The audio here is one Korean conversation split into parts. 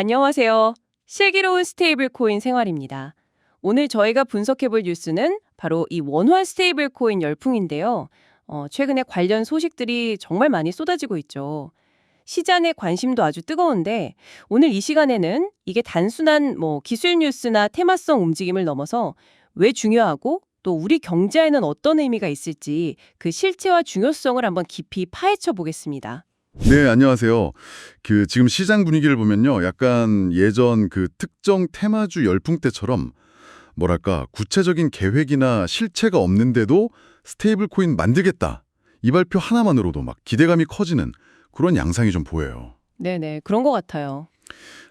안녕하세요. 슬기로운 스테이블 코인 생활입니다. 오늘 저희가 분석해볼 뉴스는 바로 이 원화 스테이블 코인 열풍인데요. 최근에 관련 소식들이 정말 많이 쏟아지고 있죠. 시장의 관심도 아주 뜨거운데 오늘 이 시간에는 이게 단순한 기술 뉴스나 테마성 움직임을 넘어서 왜 중요하고 또 우리 경제에는 어떤 의미가 있을지 그 실체와 중요성을 한번 깊이 파헤쳐 보겠습니다. 네, 안녕하세요. 지금 시장 분위기를 보면요. 약간 예전 그 특정 테마주 열풍 때처럼 뭐랄까 구체적인 계획이나 실체가 없는데도 스테이블 코인 만들겠다. 이 발표 하나만으로도 막 기대감이 커지는 그런 양상이 좀 보여요. 네네, 그런 것 같아요.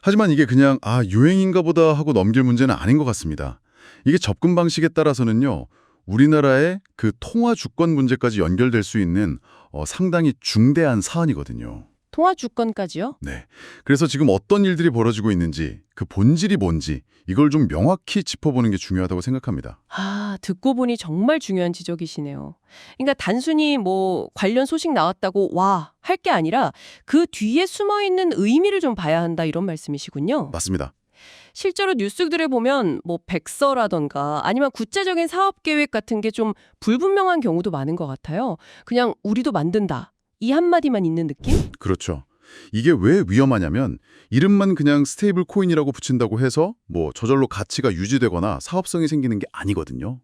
하지만 이게 그냥 유행인가 보다 하고 넘길 문제는 아닌 것 같습니다. 이게 접근 방식에 따라서는요. 우리나라의 그 통화 주권 문제까지 연결될 수 있는 상당히 중대한 사안이거든요. 통화 주권까지요? 네. 그래서 지금 어떤 일들이 벌어지고 있는지, 그 본질이 뭔지 이걸 좀 명확히 짚어보는 게 중요하다고 생각합니다. 듣고 보니 정말 중요한 지적이시네요. 그러니까 단순히 관련 소식 나왔다고 와, 할 게 아니라 그 뒤에 숨어 있는 의미를 좀 봐야 한다 이런 말씀이시군요. 맞습니다. 실제로 뉴스들을 보면 백서라던가 아니면 구체적인 사업 계획 같은 게 좀 불분명한 경우도 많은 것 같아요. 그냥 우리도 만든다. 이 한마디만 있는 느낌? 그렇죠. 이게 왜 위험하냐면 이름만 그냥 스테이블 코인이라고 붙인다고 해서 저절로 가치가 유지되거나 사업성이 생기는 게 아니거든요.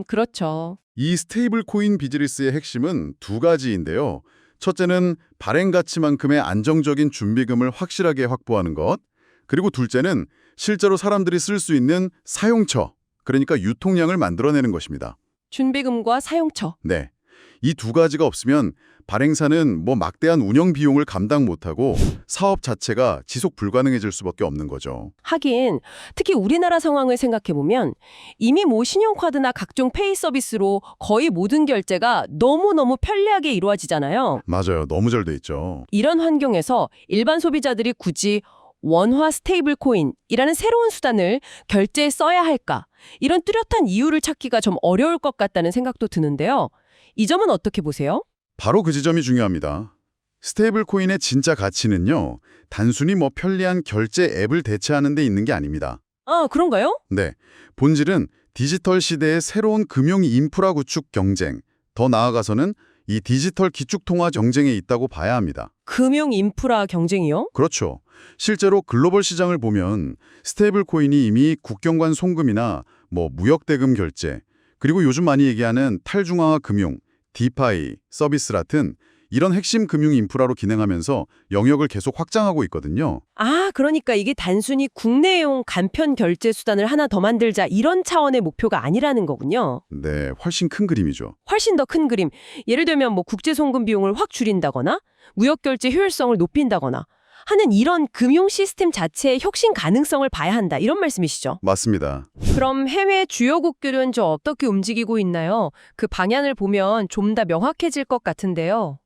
그렇죠. 이 스테이블 코인 비즈니스의 핵심은 두 가지인데요. 첫째는 발행 가치만큼의 안정적인 준비금을 확실하게 확보하는 것. 그리고 둘째는 실제로 사람들이 쓸 수 있는 사용처, 그러니까 유통량을 만들어내는 것입니다. 준비금과 사용처. 네. 이 두 가지가 없으면 발행사는 막대한 운영 비용을 감당 못하고 사업 자체가 지속 불가능해질 수밖에 없는 거죠. 하긴 특히 우리나라 상황을 생각해보면 이미 신용카드나 각종 페이 서비스로 거의 모든 결제가 너무너무 편리하게 이루어지잖아요. 맞아요. 너무 잘 돼 있죠. 이런 환경에서 일반 소비자들이 굳이 원화 스테이블 코인이라는 새로운 수단을 결제에 써야 할까? 이런 뚜렷한 이유를 찾기가 좀 어려울 것 같다는 생각도 드는데요. 이 점은 어떻게 보세요? 바로 그 지점이 중요합니다. 스테이블 코인의 진짜 가치는요. 단순히 편리한 결제 앱을 대체하는 데 있는 게 아닙니다. 그런가요? 네. 본질은 디지털 시대의 새로운 금융 인프라 구축 경쟁, 더 나아가서는 이 디지털 기축통화 경쟁에 있다고 봐야 합니다. 금융 인프라 경쟁이요? 그렇죠. 실제로 글로벌 시장을 보면 스테이블 코인이 이미 국경 간 송금이나 무역 대금 결제, 그리고 요즘 많이 얘기하는 탈중앙화 금융, 디파이, 서비스 같은 이런 핵심 금융 인프라로 기능하면서 영역을 계속 확장하고 있거든요. 그러니까 이게 단순히 국내용 간편 결제 수단을 하나 더 만들자 이런 차원의 목표가 아니라는 거군요. 네, 훨씬 큰 그림이죠. 훨씬 더 큰 그림. 예를 들면 국제 송금 비용을 확 줄인다거나 무역 결제 효율성을 높인다거나 하는 이런 금융 시스템 자체의 혁신 가능성을 봐야 한다. 이런 말씀이시죠? 맞습니다. 그럼 해외 주요국들은 어떻게 움직이고 있나요? 그 방향을 보면 좀 더 명확해질 것 같은데요.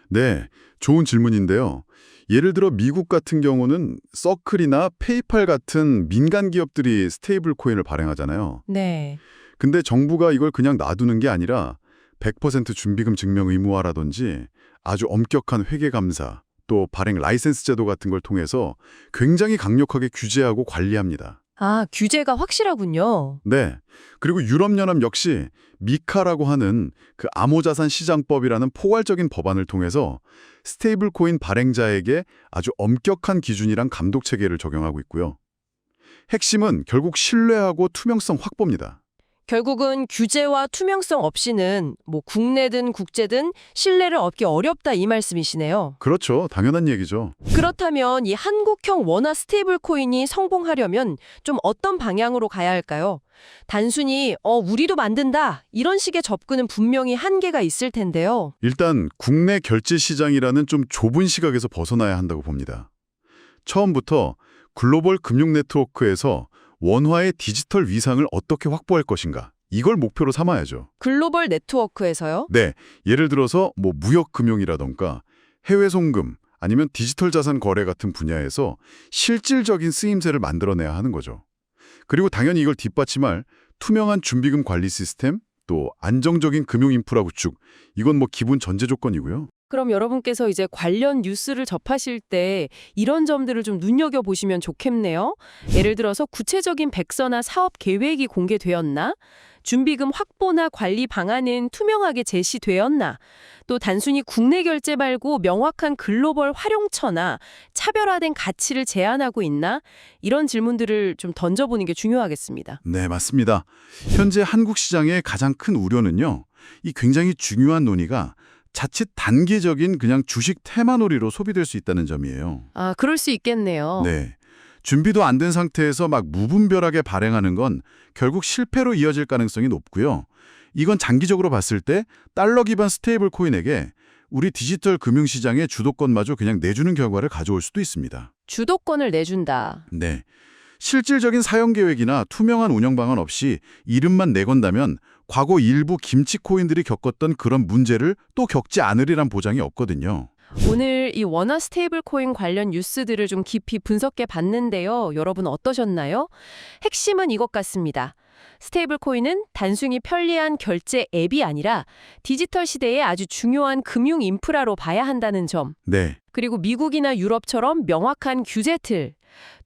네, 좋은 질문인데요. 예를 들어 미국 같은 경우는 서클이나 페이팔 같은 민간 기업들이 스테이블 코인을 발행하잖아요. 네. 근데 정부가 이걸 그냥 놔두는 게 아니라 100% 준비금 증명 의무화라든지 아주 엄격한 회계 감사, 또 발행 라이센스 제도 같은 걸 통해서 굉장히 강력하게 규제하고 관리합니다. 규제가 확실하군요. 네. 그리고 유럽연합 역시 미카라고 하는 그 암호자산 시장법이라는 포괄적인 법안을 통해서 스테이블 코인 발행자에게 아주 엄격한 기준이랑 감독 체계를 적용하고 있고요. 핵심은 결국 신뢰하고 투명성 확보입니다. 결국은 규제와 투명성 없이는 국내든 국제든 신뢰를 얻기 어렵다 이 말씀이시네요. 그렇죠. 당연한 얘기죠. 그렇다면 이 한국형 원화 스테이블 코인이 성공하려면 좀 어떤 방향으로 가야 할까요? 단순히 우리도 만든다 이런 식의 접근은 분명히 한계가 있을 텐데요. 일단 국내 결제 시장이라는 좀 좁은 시각에서 벗어나야 한다고 봅니다. 처음부터 글로벌 금융 네트워크에서 원화의 디지털 위상을 어떻게 확보할 것인가? 이걸 목표로 삼아야죠. 글로벌 네트워크에서요? 네, 예를 들어서 무역 금융이라던가 해외 송금 아니면 디지털 자산 거래 같은 분야에서 실질적인 쓰임새를 만들어내야 하는 거죠. 그리고 당연히 이걸 뒷받침할 투명한 준비금 관리 시스템, 또 안정적인 금융 인프라 구축, 이건 기본 전제 조건이고요. 그럼 여러분께서 이제 관련 뉴스를 접하실 때 이런 점들을 좀 눈여겨보시면 좋겠네요. 예를 들어서 구체적인 백서나 사업 계획이 공개되었나? 준비금 확보나 관리 방안은 투명하게 제시되었나? 또 단순히 국내 결제 말고 명확한 글로벌 활용처나 차별화된 가치를 제안하고 있나? 이런 질문들을 좀 던져보는 게 중요하겠습니다. 네, 맞습니다. 현재 한국 시장의 가장 큰 우려는요. 이 굉장히 중요한 논의가 자칫 단기적인 그냥 주식 테마놀이로 소비될 수 있다는 점이에요. 아, 그럴 수 있겠네요. 네. 준비도 안 된 상태에서 막 무분별하게 발행하는 건 결국 실패로 이어질 가능성이 높고요. 이건 장기적으로 봤을 때 달러 기반 스테이블 코인에게 우리 디지털 금융시장의 주도권마저 그냥 내주는 결과를 가져올 수도 있습니다. 주도권을 내준다. 네. 실질적인 사용 계획이나 투명한 운영 방안 없이 이름만 내건다면 과거 일부 김치 코인들이 겪었던 그런 문제를 또 겪지 않으리란 보장이 없거든요. 오늘 이 원화 스테이블 코인 관련 뉴스들을 좀 깊이 분석해 봤는데요. 여러분 어떠셨나요? 핵심은 이것 같습니다. 스테이블 코인은 단순히 편리한 결제 앱이 아니라 디지털 시대의 아주 중요한 금융 인프라로 봐야 한다는 점. 네. 그리고 미국이나 유럽처럼 명확한 규제 틀,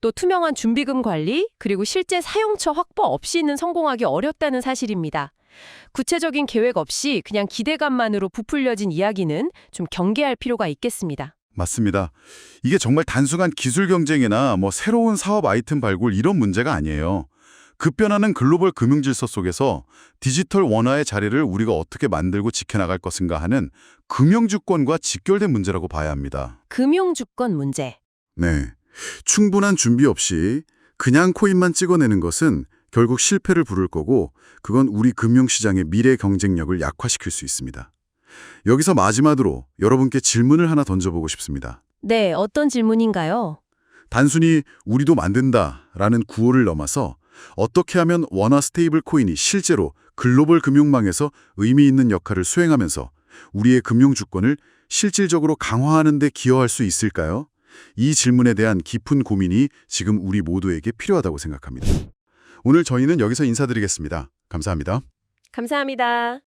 또 투명한 준비금 관리, 그리고 실제 사용처 확보 없이는 성공하기 어렵다는 사실입니다. 구체적인 계획 없이 그냥 기대감만으로 부풀려진 이야기는 좀 경계할 필요가 있겠습니다. 맞습니다. 이게 정말 단순한 기술 경쟁이나 새로운 사업 아이템 발굴 이런 문제가 아니에요. 급변하는 글로벌 금융 질서 속에서 디지털 원화의 자리를 우리가 어떻게 만들고 지켜나갈 것인가 하는 금융주권과 직결된 문제라고 봐야 합니다. 금융주권 문제. 네. 충분한 준비 없이 그냥 코인만 찍어내는 것은 결국 실패를 부를 거고 그건 우리 금융시장의 미래 경쟁력을 약화시킬 수 있습니다. 여기서 마지막으로 여러분께 질문을 하나 던져보고 싶습니다. 네, 어떤 질문인가요? 단순히 우리도 만든다라는 구호를 넘어서 어떻게 하면 원화 스테이블 코인이 실제로 글로벌 금융망에서 의미 있는 역할을 수행하면서 우리의 금융 주권을 실질적으로 강화하는 데 기여할 수 있을까요? 이 질문에 대한 깊은 고민이 지금 우리 모두에게 필요하다고 생각합니다. 오늘 저희는 여기서 인사드리겠습니다. 감사합니다. 감사합니다.